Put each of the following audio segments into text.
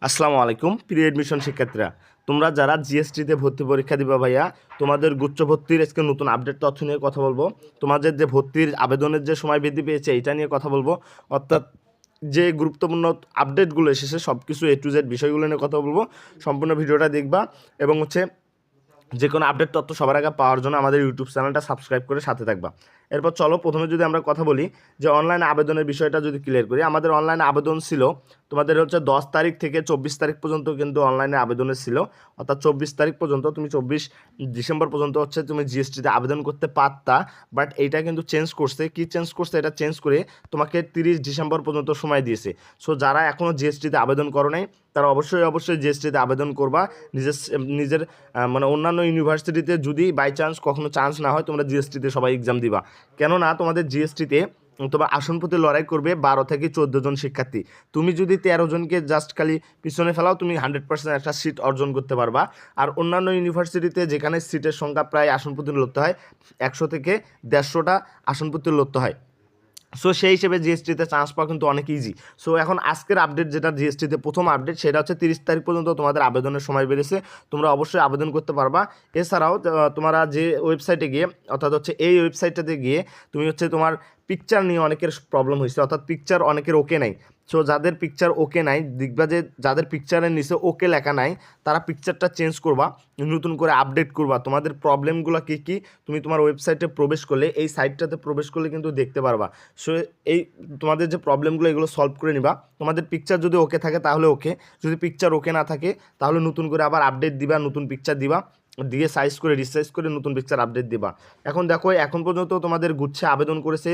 আসসালামু আলাইকুম প্রিয় এডমিশন শিক্ষার্থীরা, তোমরা যারা জিএসটিতে ভর্তি পরীক্ষা দিবা ভাইয়া, তোমাদের গুচ্ছ ভর্তির আজকে নতুন আপডেট তথ্য নিয়ে কথা বলবো। তোমাদের যে ভর্তির আবেদনের যে সময় বৃদ্ধি পেয়েছে এটা নিয়ে কথা বলবো, অর্থাৎ যে গুরুত্বপূর্ণ আপডেটগুলো এসেছে সব কিছু A to Z বিষয়গুলো নিয়ে কথা বলবো। সম্পূর্ণ ভিডিওটা দেখবা এবং যে কোনো আপডেট তথ্য সবার আগে পাওয়ার জন্য আমাদের ইউটিউব চ্যানেলটা সাবস্ক্রাইব করে সাথে থাকবা। এরপর চলো প্রথমে যদি আমরা কথা বলি যে অনলাইন আবেদনের বিষয়টা যদি ক্লিয়ার করি, আমাদের অনলাইন আবেদন ছিল তোমাদের 10 তারিখ থেকে 24 তারিখ পর্যন্ত কিন্তু অনলাইনে আবেদনের ছিল, অর্থাৎ 24 তারিখ পর্যন্ত তুমি 24 ডিসেম্বর পর্যন্ত তুমি জিএসটিতে আবেদন করতে পারতা। বাট এইটা কিন্তু চেঞ্জ করছে। কি চেঞ্জ করছে? এটা চেঞ্জ করে তোমাকে 30 ডিসেম্বর পর্যন্ত সময় দিয়েছে। সো যারা এখনও জিএসটিতে আবেদন করো নাই তারা অবশ্যই জিএসটিতে আবেদন করবা। নিজের মানে অন্যান্য ইউনিভার্সিটিতে যদি বাই চান্স কখনো চান্স না হয়, তোমরা জিএসটিতে সবাই এক্সাম দিবা। কেননা তোমাদের জিএসটিতে তোমার আসন প্রতি লড়াই করবে 12 থেকে 14 জন শিক্ষার্থী। তুমি যদি 13 জনকে জাস্ট খালি পিছনে ফেলাও, তুমি 100% একটা সিট অর্জন করতে পারবা। আর অন্যান্য ইউনিভার্সিটিতে যেখানে সিটের সংখ্যা প্রায় আসন প্রতি লড়তে হয় 100 থেকে 150টা আসন প্রতি লড়তে হয়। সো সেই হিসেবে জিএসটিতে চান্স পাওয়া কিন্তু অনেক ইজি। সো এখন আজকের আপডেট যেটা জিএসটিতে প্রথম আপডেট, সেটা হচ্ছে 30 তারিখ পর্যন্ত তোমাদের আবেদনের সময় বেড়েছে। তোমরা অবশ্যই আবেদন করতে পারবা। এছাড়াও তোমরা যে ওয়েবসাইটে গিয়ে, অর্থাৎ এই ওয়েবসাইটটাতে গিয়ে তুমি তোমার পিকচার নিয়ে অনেকের প্রবলেম হয়েছে, অর্থাৎ পিকচার অনেকের ওকে নাই। সো যাদের পিকচার ওকে নাই, দেখবা যে যাদের পিকচারের নিচে ওকে লেখা নাই তারা পিকচারটা চেঞ্জ করবা, নতুন করে আপডেট করবা। তোমাদের প্রবলেমগুলো কী কী তুমি তোমার ওয়েবসাইটে প্রবেশ করলে, এই সাইটটাতে প্রবেশ করলে কিন্তু দেখতে পারবা। সো এই তোমাদের যে প্রবলেমগুলো এগুলো সলভ করে নিবা। তোমাদের পিকচার যদি ওকে থাকে তাহলে ওকে, যদি পিকচার ওকে না থাকে তাহলে নতুন করে আবার আপডেট দিবা, নতুন পিকচার দিবা, দিয়ে সাইজ করে রিসাইজ করে নতুন পিকচার আপডেট দিবা। এখন দেখো, এখন পর্যন্ত তোমাদের গুচ্ছে আবেদন করেছে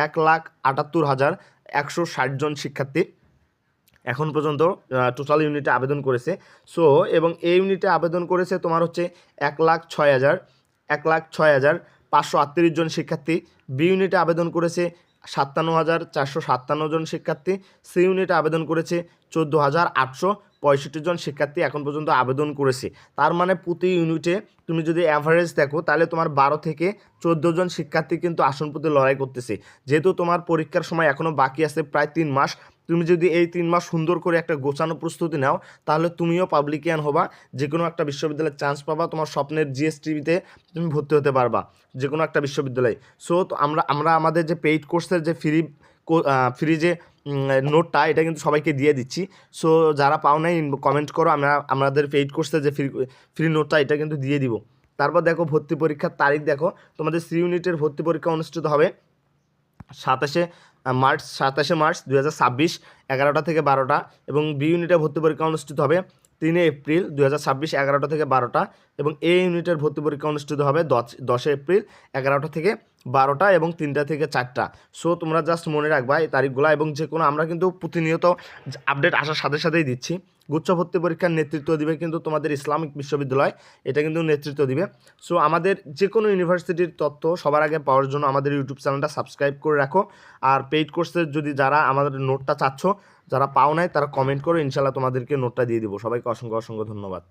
1,78,160 জন শিক্ষার্থী এখন পর্যন্ত টোটাল ইউনিটে আবেদন করেছে। সো এবং এই ইউনিটে আবেদন করেছে তোমার 1,06,538 জন শিক্ষার্থী। বি ইউনিটে আবেদন করেছে 57,457 জন শিক্ষার্থী। সি ইউনিটে আবেদন করেছে 14,865 জন শিক্ষার্থী এখন পর্যন্ত আবেদন করেছে। তার মানে প্রতি ইউনিটে তুমি যদি অ্যাভারেজ দেখো তাহলে তোমার 12 থেকে 14 জন শিক্ষার্থী কিন্তু আসন প্রতি লড়াই করতেছে। যেহেতু তোমার পরীক্ষার সময় এখনও বাকি আছে প্রায় 3 মাস, তুমি যদি এই 3 মাস সুন্দর করে একটা গোছানো প্রস্তুতি নাও তাহলে তুমিও পাবলিকিয়ান হবা, যে কোনো একটা বিশ্ববিদ্যালয়ে চান্স পাবা, তোমার স্বপ্নের জিএসটিভিতে তুমি ভর্তি হতে পারবা যে কোনো একটা বিশ্ববিদ্যালয়ে। সো আমরা আমাদের যে পেইড কোর্সের যে ফ্রি যে নোটটা, এটা কিন্তু সবাইকে দিয়ে দিচ্ছি। সো যারা পাও নাই কমেন্ট করো, আমাদের পেইড কোর্সের যে ফ্রি নোটটা এটা কিন্তু দিয়ে দিব। তারপর দেখো ভর্তি পরীক্ষার তারিখ দেখো, তোমাদের সি ইউনিটের ভর্তি পরীক্ষা অনুষ্ঠিত হবে 27শে মার্চ 2026 11টা থেকে 12টা, এবং বি ইউনিটের ভর্তি পরীক্ষা অনুষ্ঠিত হবে 3 এপ্রিল 2026 11টা থেকে 12টা, এবং এ ইউনিটের ভর্তি পরীক্ষা অনুষ্ঠিত হবে 10 এপ্রিল 11টা থেকে 12টা এবং 3টা থেকে 4টা। সো তোমরা জাস্ট মনে রাখবা এই তারিখগুলো, এবং যে কোনো আমরা কিন্তু প্রতিনিয়ত আপডেট আসার সাথে সাথেই দিচ্ছি। গুচ্ছ ভর্তি পরীক্ষার নেতৃত্ব দিবে কিন্তু তোমাদের ইসলামিক বিশ্ববিদ্যালয়, এটা কিন্তু নেতৃত্ব দিবে। সো আমাদের যে কোনো ইউনিভার্সিটির তথ্য সবার আগে পাওয়ার জন্য আমাদের ইউটিউব চ্যানেলটা সাবস্ক্রাইব করে রাখো। আর পেইড কোর্সের যদি যারা আমাদের নোটটা চাচ্ছ, যারা পাও নাই তারা কমেন্ট করো, ইনশাল্লাহ তোমাদেরকে নোটটা দিয়ে দিব। সবাইকে অসংখ্য অসংখ্য ধন্যবাদ।